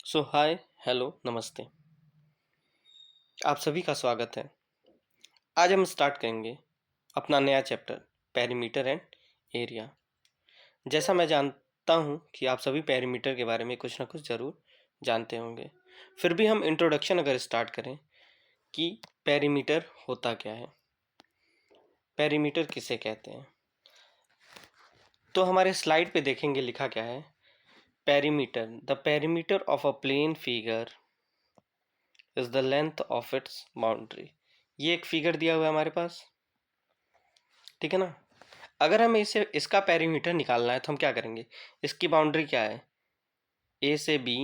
सो hi hello नमस्ते। आप सभी का स्वागत है। आज हम स्टार्ट करेंगे अपना नया चैप्टर पेरीमीटर एंड एरिया। जैसा मैं जानता हूँ कि आप सभी पेरीमीटर के बारे में कुछ ना कुछ ज़रूर जानते होंगे, फिर भी हम इंट्रोडक्शन अगर स्टार्ट करें कि पेरीमीटर होता क्या है, पेरीमीटर किसे कहते हैं, तो हमारे स्लाइड पे देखेंगे लिखा क्या है। Perimeter, the perimeter of a plane figure is the length of its boundary. ये एक फिगर दिया हुआ है हमारे पास, ठीक है ना। अगर हमें इसका पेरीमीटर निकालना है तो हम क्या करेंगे, इसकी बाउंड्री क्या है, ए से बी,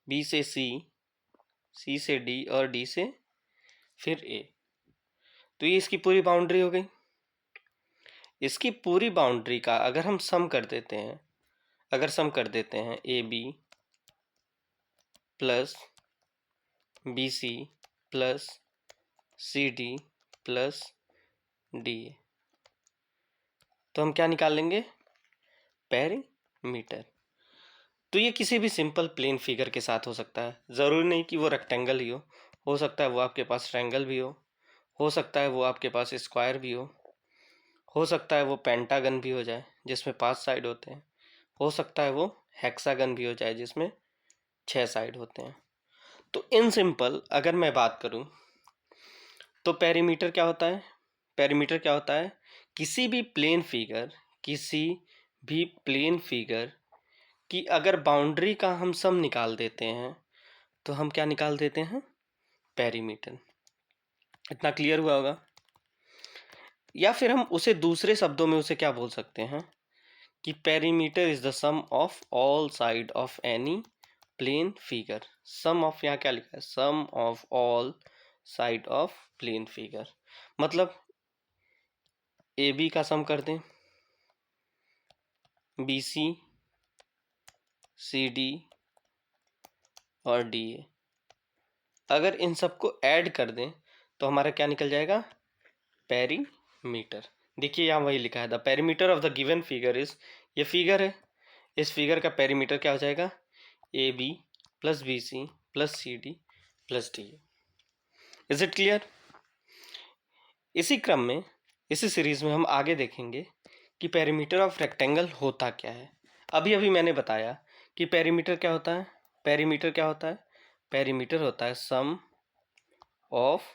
बी से सी, सी से डी और डी से फिर ए। तो ये इसकी पूरी बाउंड्री हो गई। इसकी पूरी बाउंड्री का अगर हम सम कर देते हैं, अगर सम कर देते हैं A B plus B C plus C D plus D A, तो हम क्या निकाल लेंगे, पेरीमीटर। तो ये किसी भी सिंपल प्लेन फिगर के साथ हो सकता है, ज़रूरी नहीं कि वो रेक्टेंगल ही हो सकता है वो आपके पास ट्रायंगल भी हो सकता है वो आपके पास स्क्वायर भी हो सकता है वो पेंटागन भी हो जाए जिसमें 5 साइड होते हैं, हो सकता है वो हेक्सागन भी हो जाए जिसमें 6 साइड होते हैं। तो इन सिंपल अगर मैं बात करूं तो पेरीमीटर क्या होता है, पेरीमीटर क्या होता है, किसी भी प्लेन फिगर, किसी भी प्लेन फिगर कि अगर बाउंड्री का हम सम निकाल देते हैं तो हम क्या निकाल देते हैं, पेरीमीटर। इतना क्लियर हुआ होगा। या फिर हम उसे दूसरे शब्दों में उसे क्या बोल सकते हैं कि perimeter is the sum of all side of any plane figure. Sum of, यहाँ क्या लिखा है, sum of all side of plane figure, मतलब ए बी का सम कर दें, बी सी, सी डी और डी ए। अगर इन सबको ऐड कर दें तो हमारा क्या निकल जाएगा, पेरीमीटर। देखिए यहाँ वही लिखा है, the perimeter of the given figure is, ये फिगर है, इस फिगर का पेरीमीटर क्या हो जाएगा, A B plus B C plus C D plus D. Is it clear. इसी क्रम में, इसी सीरीज में हम आगे देखेंगे कि पेरीमीटर ऑफ रेक्टेंगल होता क्या है। अभी अभी मैंने बताया कि पेरीमीटर क्या होता है, पेरीमीटर क्या होता है, पेरीमीटर होता है sum of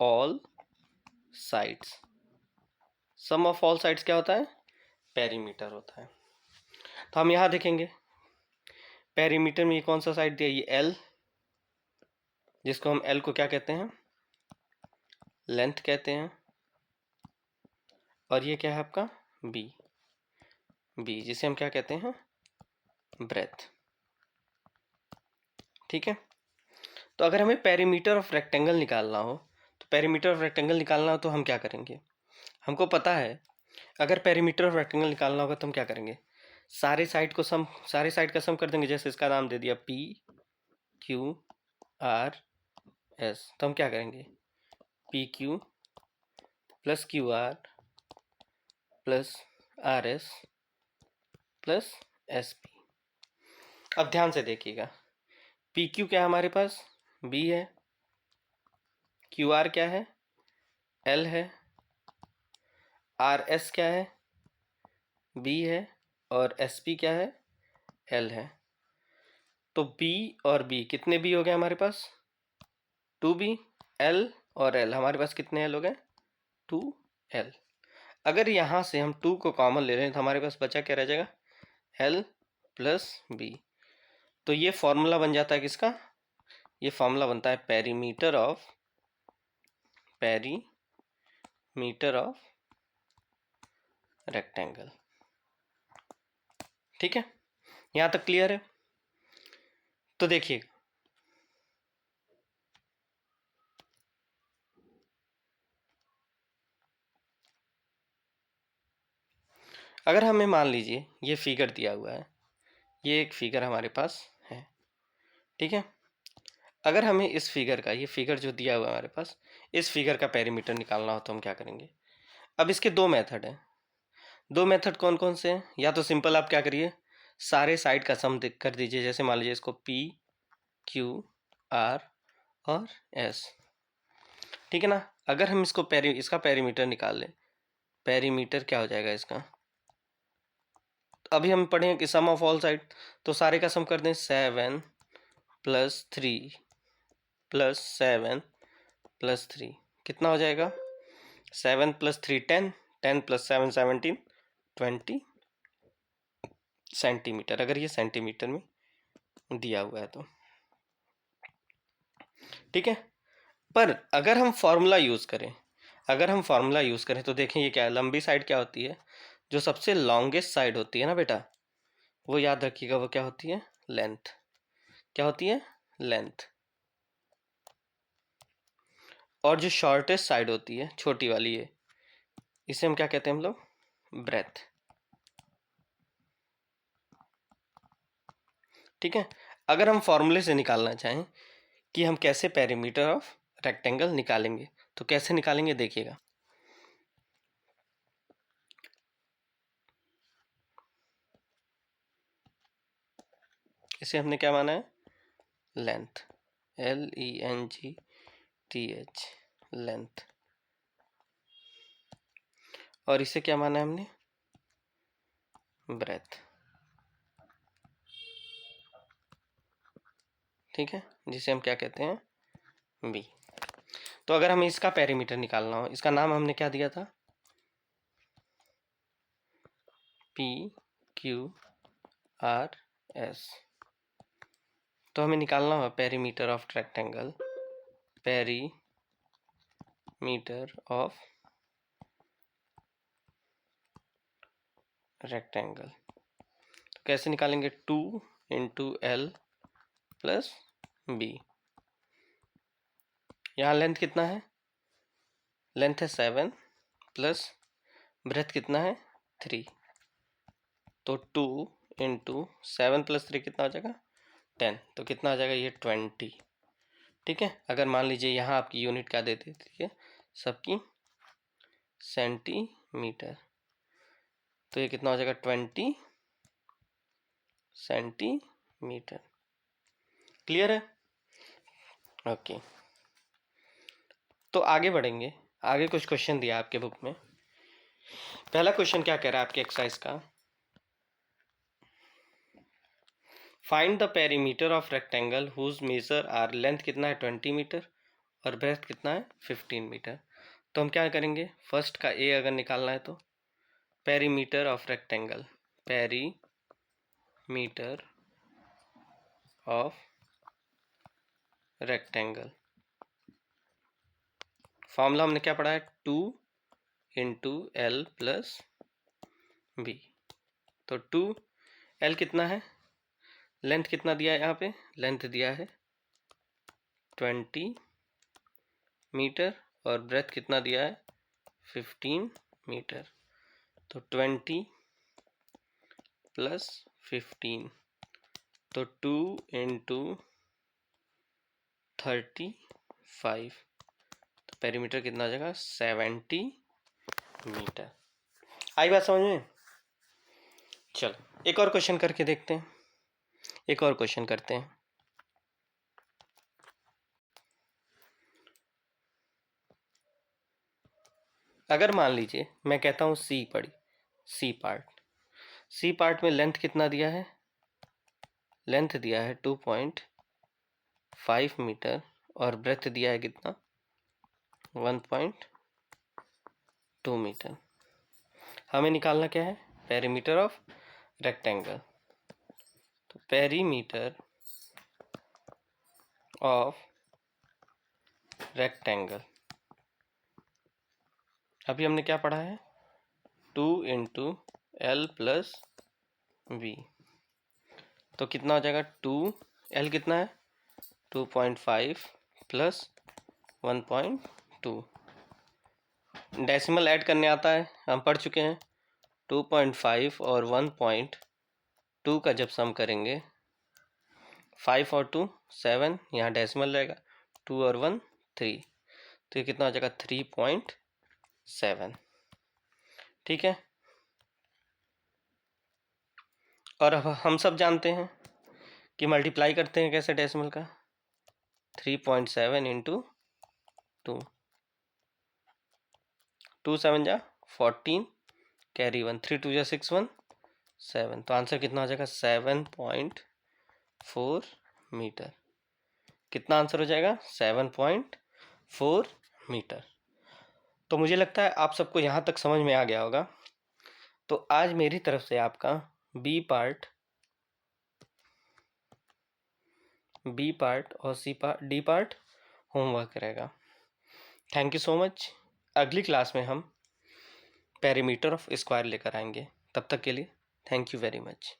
all sides. Sum of all sides क्या होता है, पेरीमीटर होता है। तो हम यहाँ देखेंगे पेरीमीटर में ये कौन सा साइड दिया, ये एल, जिसको हम एल को क्या कहते हैं, लेंथ कहते हैं, और ये क्या है आपका बी, बी जिसे हम क्या कहते हैं, ब्रेथ। ठीक है। तो अगर हमें पेरीमीटर ऑफ रेक्टेंगल निकालना हो, तो पेरीमीटर ऑफ रेक्टेंगल निकालना हो तो हम क्या करेंगे, हमको पता है अगर पेरीमीटर ऑफ रेक्टेंगल निकालना होगा तो हम क्या करेंगे, सारे साइड को सम, सारे साइड का सम कर देंगे। जैसे इसका नाम दे दिया पी क्यू आर एस, तो हम क्या करेंगे, P Q plus Q R plus R S plus S P. अब ध्यान से देखिएगा, पी क्यू क्या है हमारे पास, बी है, क्यू आर क्या है, एल है, आर एस क्या है, बी है, और एस पी क्या है, एल है। तो बी और बी, कितने बी हो गए हमारे पास, 2b, एल और एल, हमारे पास कितने एल हो गए, 2l। अगर यहाँ से हम 2 को कॉमन ले लें तो हमारे पास बचा क्या रह जाएगा, l प्लस बी। तो ये फॉर्मूला बन जाता है किसका, ये फॉर्मूला बनता है perimeter of, perimeter of rectangle. ठीक है, यहाँ तक क्लियर है। तो देखिए अगर हमें मान लीजिए ये फिगर दिया हुआ है, ये एक फिगर हमारे पास है, ठीक है। अगर हमें इस फिगर का, ये फिगर जो दिया हुआ है हमारे पास, इस फिगर का पेरीमीटर निकालना हो तो हम क्या करेंगे। अब इसके दो मेथड हैं, दो मेथड कौन कौन से हैं, या तो सिंपल आप क्या करिए, सारे साइड का सम कर दीजिए। जैसे मान लीजिए इसको P Q R और S, ठीक है ना। अगर हम इसको इसका पेरीमीटर निकाल लें, पेरीमीटर क्या हो जाएगा इसका, अभी हम पढ़ें कि सम ऑफ ऑल साइड, तो सारे का सम कर दें 7 + 3 + 7 + 3 कितना हो जाएगा, 7 + 3 10, 10 + 7 17, 20 सेंटीमीटर, अगर ये सेंटीमीटर में दिया हुआ है तो, ठीक है। पर अगर हम फॉर्मूला यूज़ करें, तो देखें ये क्या है, लंबी साइड क्या होती है, जो सबसे लॉन्गेस्ट साइड होती है ना बेटा, वो याद रखिएगा, वो क्या होती है, लेंथ। क्या होती है, लेंथ। और जो शॉर्टेस्ट साइड होती है, छोटी वाली है, इसे हम क्या कहते हैं हम लोग, ब्रेथ, ठीक है। अगर हम फॉर्मूले से निकालना चाहें कि हम कैसे पेरीमीटर ऑफ रेक्टेंगल निकालेंगे, तो कैसे निकालेंगे देखिएगा। इसे हमने क्या माना है, लेंथ, LENGTH, लेंथ। और इसे क्या माना है हमने, ब्रेथ, ठीक है, जिसे हम क्या कहते हैं, B। तो अगर हमें इसका पेरीमीटर निकालना हो, इसका नाम हमने क्या दिया था, PQRS। तो हमें निकालना होगा perimeter of rectangle, perimeter of rectangle. तो कैसे निकालेंगे, 2 × L + B। यहाँ लेंथ कितना है, लेंथ है 7 प्लस ब्रेथ कितना है 3, तो 2 × 7 + 3 कितना हो जाएगा 10, तो कितना आ जाएगा ये 20, ठीक है। अगर मान लीजिए यहाँ आपकी यूनिट क्या दे देती है सबकी, सेंटीमीटर, तो ये कितना हो जाएगा 20 सेंटीमीटर। क्लियर है, ओके। तो आगे बढ़ेंगे, आगे कुछ क्वेश्चन दिया आपके बुक में। पहला क्वेश्चन क्या कह रहा है आपके एक्सरसाइज का, find the perimeter of rectangle whose measure are, length कितना है 20 मीटर और ब्रेथ कितना है 15 मीटर। तो हम क्या करेंगे, फर्स्ट का ए अगर निकालना है तो perimeter of rectangle, perimeter of rectangle, formula हमने क्या पढ़ा है, 2 × L + B। तो 2L कितना है, लेंथ कितना दिया है यहाँ पे, लेंथ दिया है 20 मीटर और ब्रेथ कितना दिया है 15 मीटर। तो 20 + 15, तो 2 × 35, तो पेरीमीटर कितना आ जाएगा 70 मीटर। आई बात समझ में। चलो एक और क्वेश्चन करके देखते हैं, एक और क्वेश्चन करते हैं। अगर मान लीजिए मैं कहता हूँ सी पार्ट में लेंथ कितना दिया है, लेंथ दिया है 2.5 मीटर और ब्रेथ दिया है कितना 1.2 मीटर। हमें निकालना क्या है, पेरीमीटर ऑफ रेक्टेंगल। तो पेरीमीटर ऑफ रेक्टेंगल, अभी हमने क्या पढ़ा है, 2 × L + B। तो कितना हो जाएगा, 2L कितना है 2.5 + 1.2, डेसिमल ऐड करने आता है, हम पढ़ चुके हैं। 2.5 और 1.2 का जब सम करेंगे, 5 और 2 7, यहाँ डेसिमल रहेगा, 2 और 1 3, तो ये कितना हो जाएगा 3.7, ठीक है। और अब हम सब जानते हैं कि मल्टीप्लाई करते हैं कैसे डेसिमल का, 3.7 इंटू 2, 2 7 जा 14, कैरी 1, 3 2 जा 6 1 7, तो आंसर कितना हो जाएगा 7.4 मीटर। कितना आंसर हो जाएगा 7.4 मीटर। तो मुझे लगता है आप सबको यहाँ तक समझ में आ गया होगा। तो आज मेरी तरफ से आपका बी पार्ट और डी पार्ट होमवर्क रहेगा। Thank you so much. अगली क्लास में हम पेरीमीटर ऑफ स्क्वायर लेकर आएंगे। तब तक के लिए थैंक यू वेरी मच।